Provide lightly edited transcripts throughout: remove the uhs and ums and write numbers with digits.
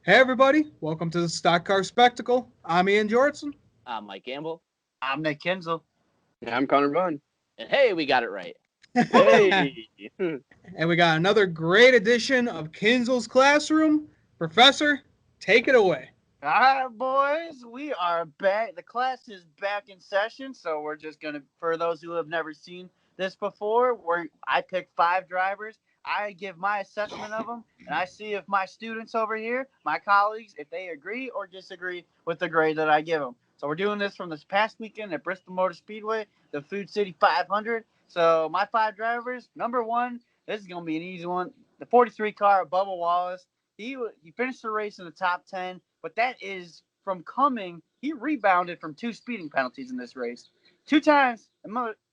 Hey everybody, welcome to the Stock Car Spectacle. I'm Ian Jortson. I'm Mike Gamble. I'm Nick Kinzel. Yeah, I'm Connor Vaughn. And hey, we got it right. Hey. And we got another great edition of Kinzel's Classroom. Professor, take it away. All right, boys, we are back. The class is back in session, so we're just gonna, for those who have never seen this before, I pick 5 drivers. I give my assessment of them, and I see if my students over here, my colleagues, if they agree or disagree with the grade that I give them. So we're doing this from this past weekend at Bristol Motor Speedway, the Food City 500. So my 5 drivers, number one, this is gonna be an easy one. The 43 car, Bubba Wallace. He finished the race in the top 10, but that is from coming. He rebounded from 2 speeding penalties in this race. 2 times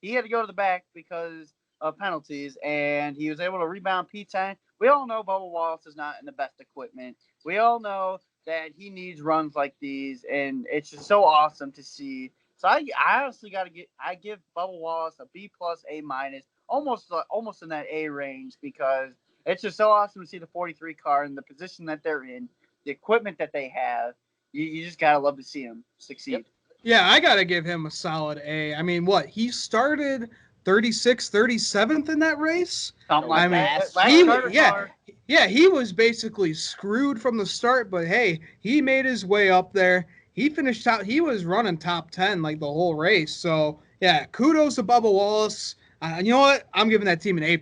he had to go to the back because of penalties, and he was able to rebound P10. We all know Bubba Wallace is not in the best equipment. We all know that he needs runs like these, and it's just so awesome to see. So I honestly I give Bubba Wallace a B plus A minus, almost in that A range, because it's just so awesome to see the 43 car in the position that they're in, the equipment that they have. You just gotta love to see them succeed. Yep. Yeah, I got to give him a solid A. I mean, he started 36th, 37th in that race? Something like that. He was basically screwed from the start, but hey, he made his way up there. He finished out. He was running top 10 like the whole race. So, yeah, kudos to Bubba Wallace. You know what? I'm giving that team an A+.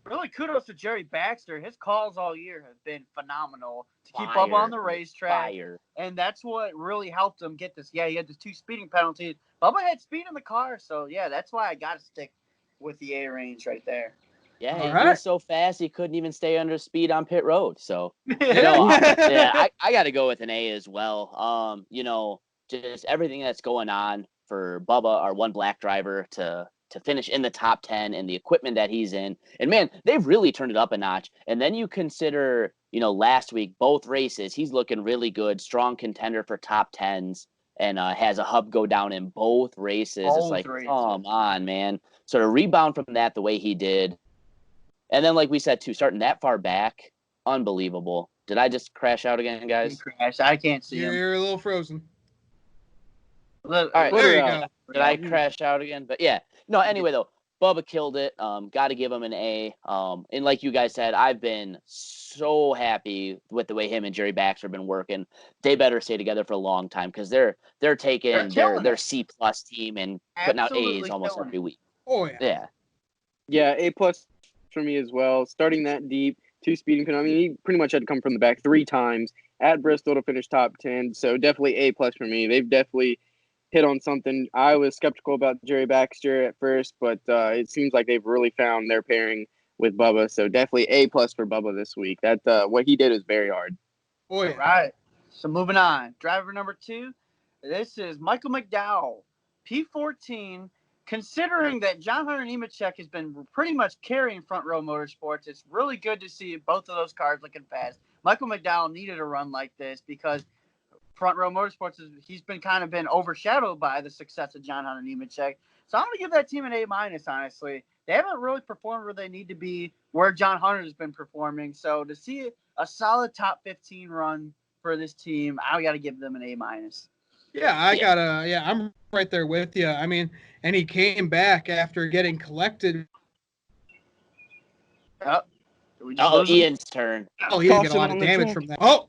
Really, kudos to Jerry Baxter. His calls all year have been phenomenal to keep Bubba on the racetrack. And that's what really helped him get this. Yeah, he had the 2 speeding penalties. Bubba had speed in the car. So, yeah, that's why I got to stick with the A range right there. Yeah, he was so fast he couldn't even stay under speed on pit road. So, I got to go with an A as well. Just everything that's going on for Bubba, our one black driver, to finish in the top 10 and the equipment that he's in. And, man, they've really turned it up a notch. And then you consider, last week, both races, he's looking really good, strong contender for top 10s, and has a hub go down in both races. It's like, come on, man. So to rebound from that the way he did. And then, like we said, too, starting that far back, unbelievable. Did I just crash out again, guys? He crashed. I can't see him. You're a little frozen. All right, there you go. Did I crash out again? But yeah. No, anyway, though, Bubba killed it. Got to give him an A. And like you guys said, I've been so happy with the way him and Jerry Baxter have been working. They better stay together for a long time, because they're taking their C+ team and putting out A's almost every week. Oh, yeah. Yeah, A+ for me as well. Starting that deep, 2 speeding penalties. I mean, he pretty much had to come from the back 3 times at Bristol to finish top 10. So definitely A+ for me. They've definitely hit on something. I was skeptical about Jerry Baxter at first, but it seems like they've really found their pairing with Bubba. So definitely A+ for Bubba this week. That what he did was very hard. Oh, yeah. All right. So moving on. Driver number 2. This is Michael McDowell, P14. Considering that John Hunter Nemechek has been pretty much carrying Front Row Motorsports, it's really good to see both of those cars looking fast. Michael McDowell needed a run like this because Front Row Motorsports, he's been overshadowed by the success of John Hunter Nemechek. So I'm going to give that team an A-, honestly. They haven't really performed where they need to be, where John Hunter has been performing. So to see a solid top 15 run for this team, I got to give them an A-. Yeah, I'm right there with you. I mean, and he came back after getting collected. Ian's turn. Oh, he didn't get a lot of damage from that.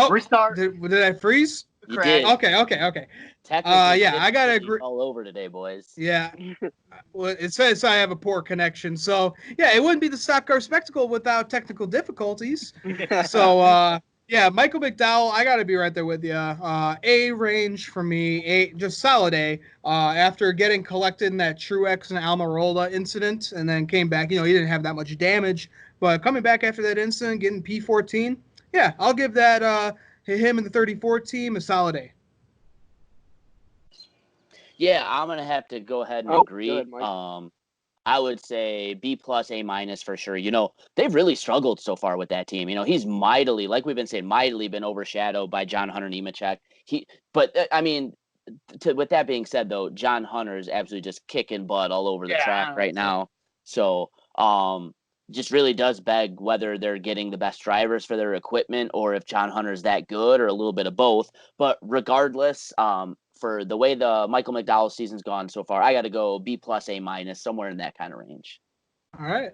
Restart. Did I freeze? You did. Okay. I gotta agree. All over today, boys. Yeah. Well, it says I have a poor connection, so yeah, it wouldn't be the Stock Car Spectacle without technical difficulties. So, yeah, Michael McDowell, I gotta be right there with you. A range for me, just solid A. After getting collected in that Truex and Almirola incident, and then came back. He didn't have that much damage, but coming back after that incident, getting P14. Yeah, I'll give that him and the 34 team a solid A. Yeah, I'm gonna have to go ahead and agree. Good, I would say B+, A- for sure. They've really struggled so far with that team. He's mightily, like we've been saying, been overshadowed by John Hunter Nemechek. With that being said, though, John Hunter is absolutely just kicking butt all over the track right now. So, just really does beg whether they're getting the best drivers for their equipment or if John Hunter's that good or a little bit of both. But regardless, for the way the Michael McDowell season's gone so far, I got to go B+, A-, somewhere in that kind of range. All right.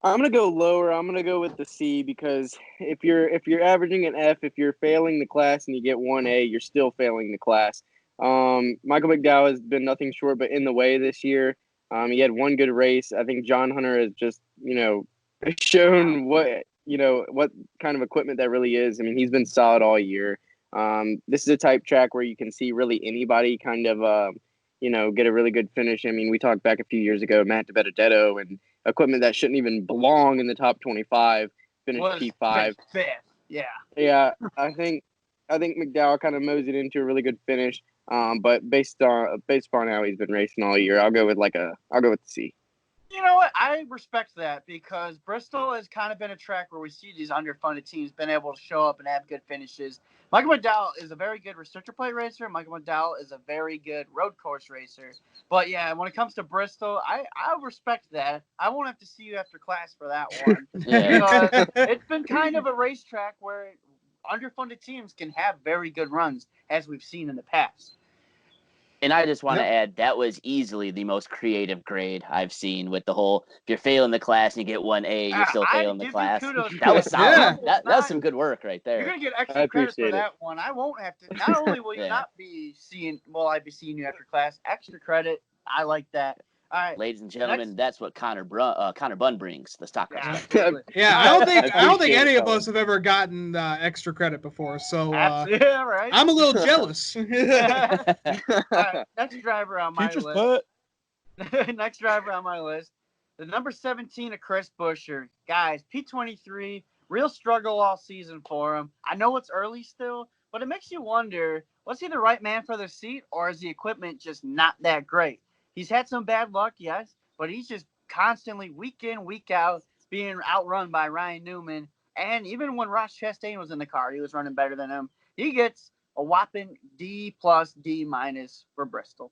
I'm gonna go lower. I'm gonna go with the C because if you're averaging an F, if you're failing the class and you get 1A, you're still failing the class. Michael McDowell has been nothing short but in the way this year. He had one good race. I think John Hunter has just shown what kind of equipment that really is. I mean, he's been solid all year. This is a type track where you can see really anybody kind of get a really good finish. I mean, we talked back a few years ago, Matt DiBenedetto and equipment that shouldn't even belong in the top 25 finished P5. Fifth. Yeah. Yeah, I think McDowell kind of moseyed into a really good finish. But based on how he's been racing all year, I'll go with the C. You know what? I respect that because Bristol has kind of been a track where we see these underfunded teams been able to show up and have good finishes. Michael McDowell is a very good restrictor plate racer. Michael McDowell is a very good road course racer. But yeah, when it comes to Bristol, I respect that. I won't have to see you after class for that one. Because it's been kind of a racetrack where underfunded teams can have very good runs, as we've seen in the past. And I just want to add, that was easily the most creative grade I've seen with the whole, if you're failing the class and you get 1A, you're still failing the class. That was solid. Yeah. That was some good work right there. You're going to get extra credit for that one. I won't have to. Not only will you not be seeing, I'd be seeing you after class. Extra credit. I like that. All right. Ladies and gentlemen, that's what Connor Bunn brings, the stock perspective. Yeah, I don't think any of us have ever gotten extra credit before, so yeah, right. I'm a little jealous. All right, next driver on my list. Next driver on my list, the number 17 of Chris Buescher. Guys, P23, real struggle all season for him. I know it's early still, but it makes you wonder, was he the right man for the seat, or is the equipment just not that great? He's had some bad luck, yes, but he's just constantly, week in, week out, being outrun by Ryan Newman. And even when Ross Chastain was in the car, he was running better than him. He gets a whopping D+, D- for Bristol.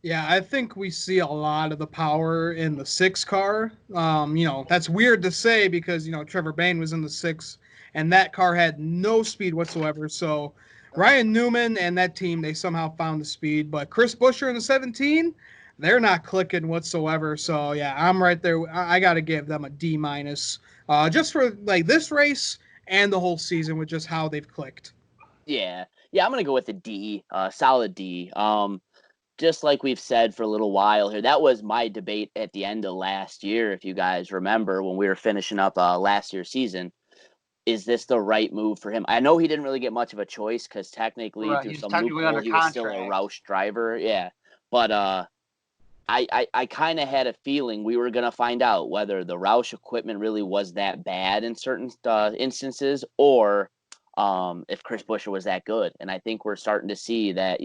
Yeah, I think we see a lot of the power in the 6 car. That's weird to say because, Trevor Bayne was in the 6, and that car had no speed whatsoever. So Ryan Newman and that team, they somehow found the speed. But Chris Buescher in the 17, they're not clicking whatsoever. So, yeah, I'm right there. I got to give them a D-, just for, this race and the whole season with just how they've clicked. Yeah, I'm going to go with a D, solid D. Just like we've said for a little while here, that was my debate at the end of last year, if you guys remember, when we were finishing up last year's season. Is this the right move for him? I know he didn't really get much of a choice because technically through some loophole he was still a Roush driver. Yeah, but I kind of had a feeling we were going to find out whether the Roush equipment really was that bad in certain instances or if Chris Buescher was that good. And I think we're starting to see that,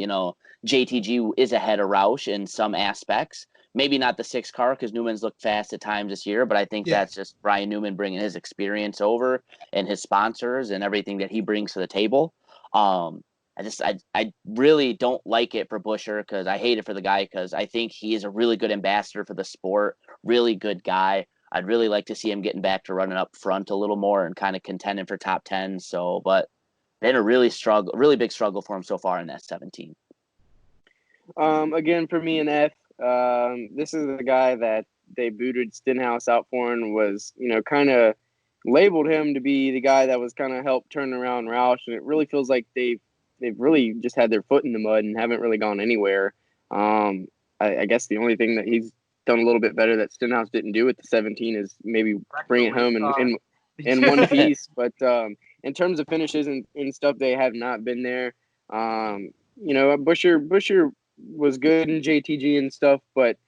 JTG is ahead of Roush in some aspects. Maybe not the 6 car because Newman's looked fast at times this year, but I think that's just Ryan Newman bringing his experience over and his sponsors and everything that he brings to the table. I really don't like it for Buescher because I hate it for the guy because I think he is a really good ambassador for the sport, really good guy. I'd really like to see him getting back to running up front a little more and kind of contending for top 10. So, but been a really big struggle for him so far in that 17. Again, for me, an F. This is the guy that they booted Stenhouse out for and was, kind of labeled him to be the guy that was kind of helped turn around Roush. And it really feels like they've really just had their foot in the mud and haven't really gone anywhere. I guess the only thing that he's done a little bit better that Stenhouse didn't do with the 17 is maybe bring it home in one piece. But in terms of finishes and stuff, they have not been there. Buescher was good in JTG and stuff, but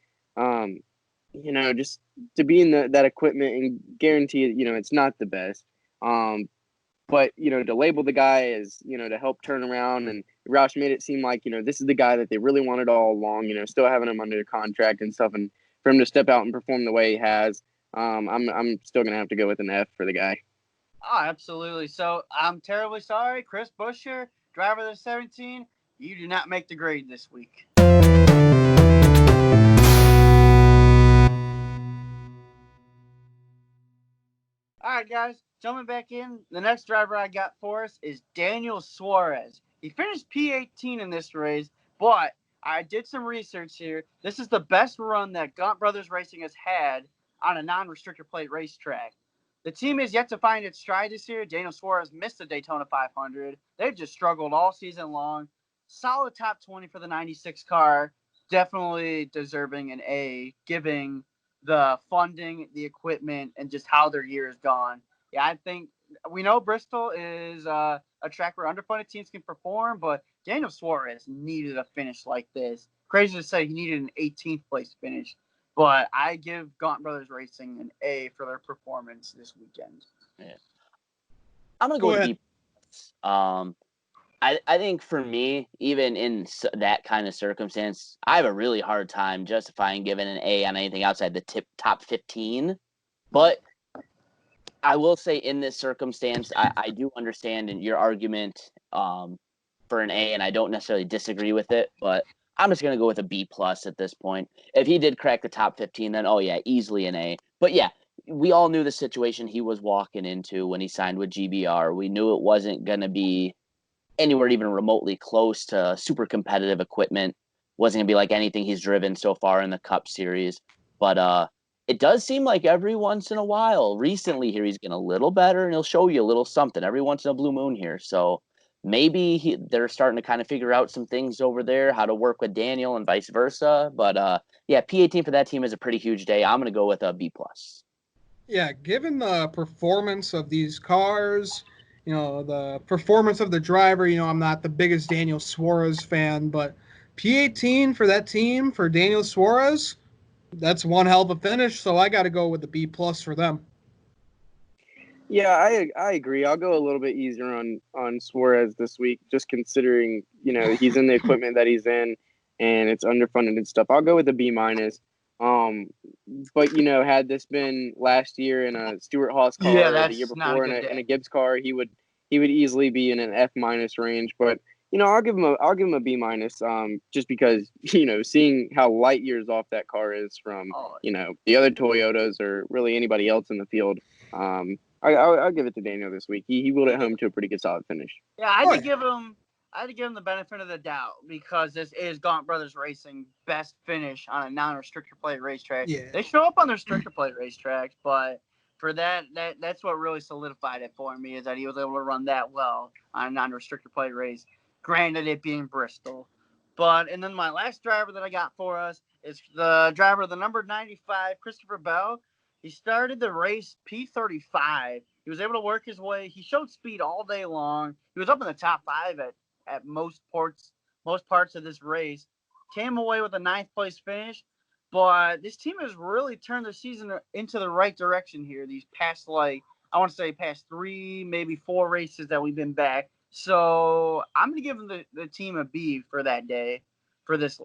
just to be in that equipment and guarantee it's not the best. But to label the guy as to help turn around, and Roush made it seem like this is the guy that they really wanted all along. Still having him under contract and stuff, and for him to step out and perform the way he has, I'm still gonna have to go with an F for the guy. Oh, absolutely. So I'm terribly sorry, Chris Buescher, driver of the 17. You do not make the grade this week. right, guys. Jumping back in, the next driver I got for us is Daniel Suarez. He finished P18 in this race, but I did some research here. This is the best run that Gaunt Brothers Racing has had on a non-restrictor plate racetrack. The team is yet to find its stride this year. Daniel Suarez missed the Daytona 500. They've just struggled all season long. Solid top 20 for the 96 car. Definitely deserving an A, giving the funding, the equipment, and just how their year has gone. Yeah, I think we know Bristol is a track where underfunded teams can perform, but Daniel Suarez needed a finish like this. Crazy to say, he needed an 18th place finish, but I give Gaunt Brothers Racing an A for their performance this weekend. Yeah. I'm gonna Go go with ahead. B. I think for me, even in that kind of circumstance, I have a really hard time justifying giving an A on anything outside the top 15. But I will say in this circumstance, I do understand your argument for an A, and I don't necessarily disagree with it, but I'm just going to go with a B plus at this point. If he did crack the top 15, then, oh, yeah, easily an A. But, yeah, we all knew the situation he was walking into when he signed with GBR. We knew it wasn't going to be anywhere even remotely close to super competitive equipment. Wasn't going to be like anything he's driven so far in the Cup Series. But it does seem like every once in a while, recently here, he's getting a little better, and he'll show you a little something every once in a blue moon here. So maybe they're starting to kind of figure out some things over there, how to work with Daniel and vice versa. But yeah, P18 for that team is a pretty huge day. I'm going to go with a B plus. Yeah, given the performance of these cars, the performance of the driver, I'm not the biggest Daniel Suarez fan, but P18 for that team, for Daniel Suarez, that's one hell of a finish, so I got to go with the B plus for them. Yeah, I agree. I'll go a little bit easier on Suarez this week, just considering he's in the equipment that he's in, and it's underfunded and stuff. I'll go with a B minus. But had this been last year in a Stewart Haas car, Yeah, or the that's year not a before good in a day. Gibbs car, he would easily be in an F minus range. But I'll give him a B minus. Just because seeing how light years off that car is from the other Toyotas or really anybody else in the field. I'll give it to Daniel this week. He wheeled it home to a pretty good solid finish. Yeah, I had to give him the benefit of the doubt because this is Gaunt Brothers Racing best finish on a non-restrictor plate racetrack. Yeah. They show up on the restrictor plate racetracks, but for that's what really solidified it for me, is that he was able to run that well on a non-restrictor plate race. Granted, it being Bristol. And then my last driver that I got for us is the driver of the number 95, Christopher Bell. He started the race P35. He was able to work his way. He showed speed all day long. He was up in the top 5 at most parts of this race. Came away with a 9th place finish. But this team has really turned their season into the right direction here. These past, past 3, maybe 4 races that we've been back. So I'm gonna give them the team a B for that day, for this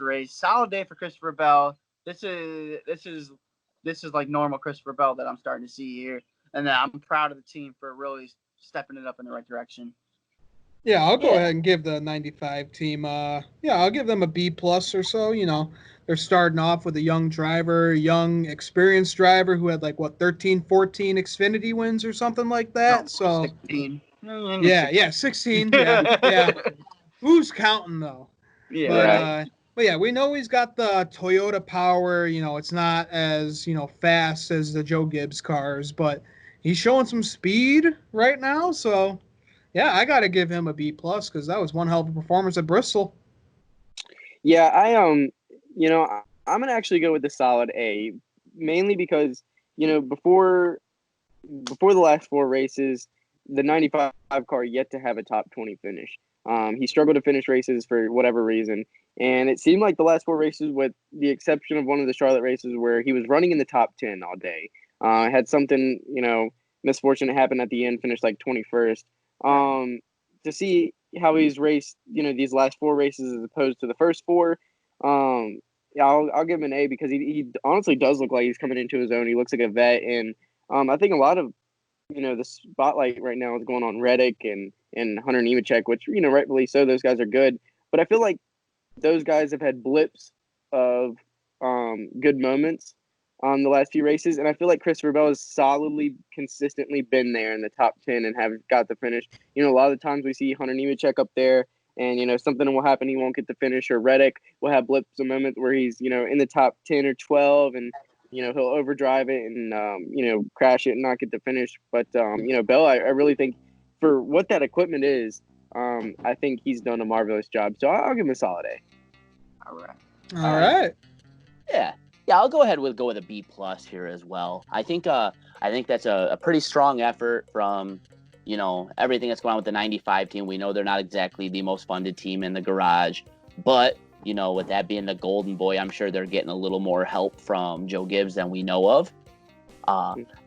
race. Solid day for Christopher Bell. This is like normal Christopher Bell that I'm starting to see here, and I'm proud of the team for really stepping it up in the right direction. Yeah, I'll go ahead and give the 95 team. I'll give them a B plus or so. They're starting off with a young driver, young experienced driver who had 13, 14 Xfinity wins or something like that. No, so 16. Yeah, 16. Yeah. Who's counting though? Yeah. But yeah, we know he's got the Toyota power. It's not as fast as the Joe Gibbs cars, but he's showing some speed right now. So yeah, I got to give him a B plus because that was one hell of a performance at Bristol. Yeah, I'm gonna actually go with the solid A, mainly because before the last 4 races, the 95 car yet to have a top 20 finish. He struggled to finish races for whatever reason, and it seemed like the last 4 races, with the exception of one of the Charlotte races where he was running in the top 10 all day, had something misfortunate happen at the end, finished 21st. To see how he's raced, these last 4 races as opposed to the first 4, yeah, I'll give him an A because he honestly does look like he's coming into his own. He looks like a vet, and I think a lot of the spotlight right now is going on Reddick and Hunter Nemechek, which rightfully so. Those guys are good, but I feel like those guys have had blips of good moments, on the last few races, and I feel like Christopher Bell has solidly, consistently been there in the top 10 and have got the finish. A lot of the times we see Hunter Nemechek up there, and, something will happen, he won't get the finish, or Reddick will have blips a moment where he's, in the top 10 or 12, and, he'll overdrive it and, crash it and not get the finish. But, Bell, I really think for what that equipment is, I think he's done a marvelous job. So I'll give him a solid A. All right. All right. Yeah. Yeah, I'll go ahead with a B+ here as well. I think that's a pretty strong effort from, everything that's going on with the 95 team. We know they're not exactly the most funded team in the garage, but with that being the golden boy, I'm sure they're getting a little more help from Joe Gibbs than we know of.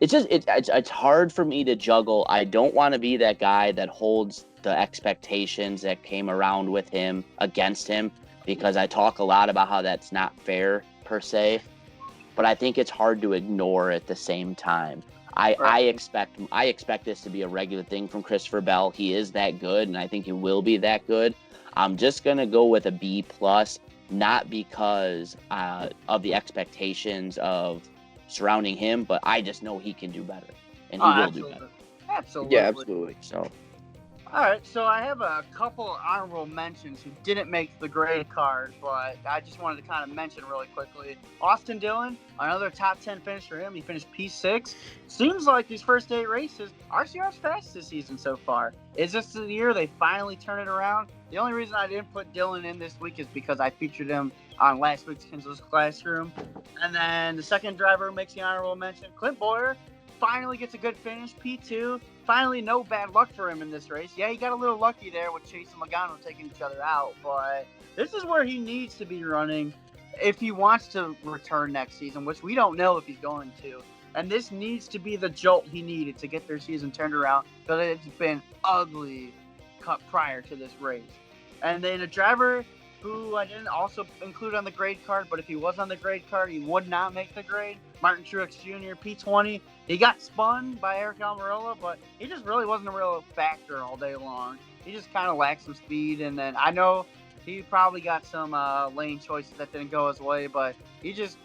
It's hard for me to juggle. I don't want to be that guy that holds the expectations that came around with him against him, because I talk a lot about how that's not fair per se, but I think it's hard to ignore at the same time. I expect this to be a regular thing from Christopher Bell. He is that good, and I think he will be that good. I'm just gonna go with a B+, not because of the expectations of surrounding him, but I just know he can do better, and he will do better. Absolutely. Yeah, absolutely. So. All right, so I have a couple honorable mentions who didn't make the grade card, but I just wanted to kind of mention really quickly. Austin Dillon, another top 10 finish for him. He finished P6. Seems like these first 8 races, RCR's fast this season so far. Is this the year they finally turn it around? The only reason I didn't put Dillon in this week is because I featured him on last week's Kinzels Classroom. And then the second driver makes the honorable mention, Clint Boyer. Finally gets a good finish, P2. Finally, no bad luck for him in this race. Yeah, he got a little lucky there with Chase and Logano taking each other out, but this is where he needs to be running if he wants to return next season, which we don't know if he's going to. And this needs to be the jolt he needed to get their season turned around, because it's been ugly cut prior to this race. And then a driver who I didn't also include on the grade card, but if he was on the grade card, he would not make the grade. Martin Truex Jr. P20. He got spun by Eric Almirola, but he just really wasn't a real factor all day long. He just kind of lacked some speed, and then I know he probably got some lane choices that didn't go his way, but he just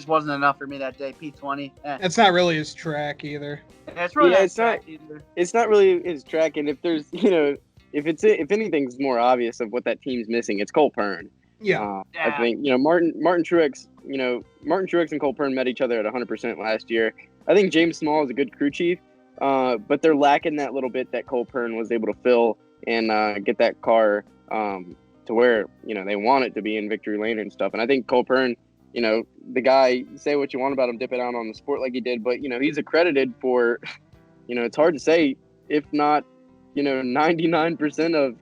wasn't enough for me that day. P20. It's not really his track either. It's really not his track either. It's not really his track, and if there's if anything's more obvious of what that team's missing, it's Cole Pern. Yeah. I think Martin Truex. Martin Truex and Cole Pern met each other at 100% last year. I think James Small is a good crew chief, but they're lacking that little bit that Cole Pern was able to fill and get that car to where they want it to be in victory lane and stuff. And I think Cole Pern, the guy, say what you want about him, dip it out on the sport like he did, but he's accredited for, it's hard to say, if not 99% of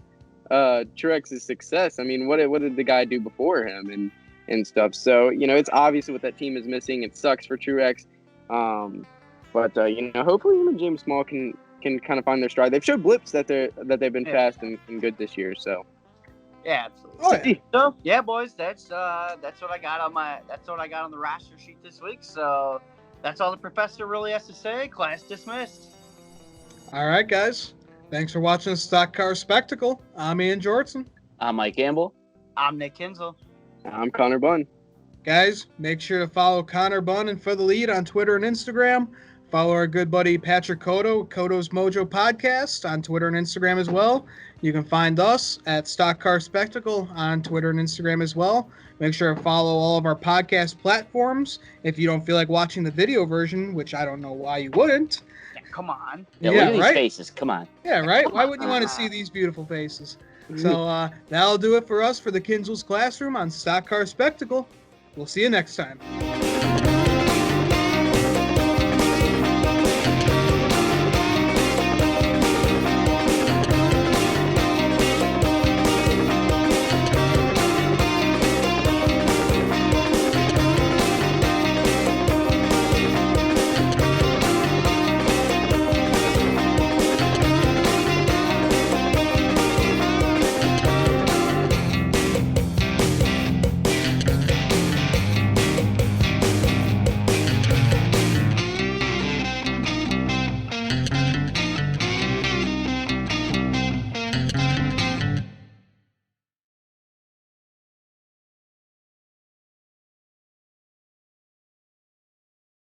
Truex's success. I mean, what did the guy do before him and stuff? So it's obvious what that team is missing. It sucks for Truex, but hopefully him and James Small can kind of find their stride. They've showed blips that they've been fast and good this year. So yeah, absolutely. Oh, yeah. So yeah, boys, that's what I got on the roster sheet this week. So that's all the professor really has to say. Class dismissed. All right, guys. Thanks for watching the Stock Car Spectacle. I'm Ian Jortson. I'm Mike Campbell. I'm Nick Kinzel. I'm Connor Bunn. Guys, make sure to follow Connor Bunn and For the Lead on Twitter and Instagram. Follow our good buddy Patrick Cotto, Cotto's Mojo Podcast, on Twitter and Instagram as well. You can find us at Stock Car Spectacle on Twitter and Instagram as well. Make sure to follow all of our podcast platforms. If you don't feel like watching the video version, which I don't know why you wouldn't. Come on. Yeah, look at these faces. Come on. Yeah, right? Why wouldn't you want to see these beautiful faces? So that'll do it for us for the Kinzels Classroom on Stock Car Spectacle. We'll see you next time.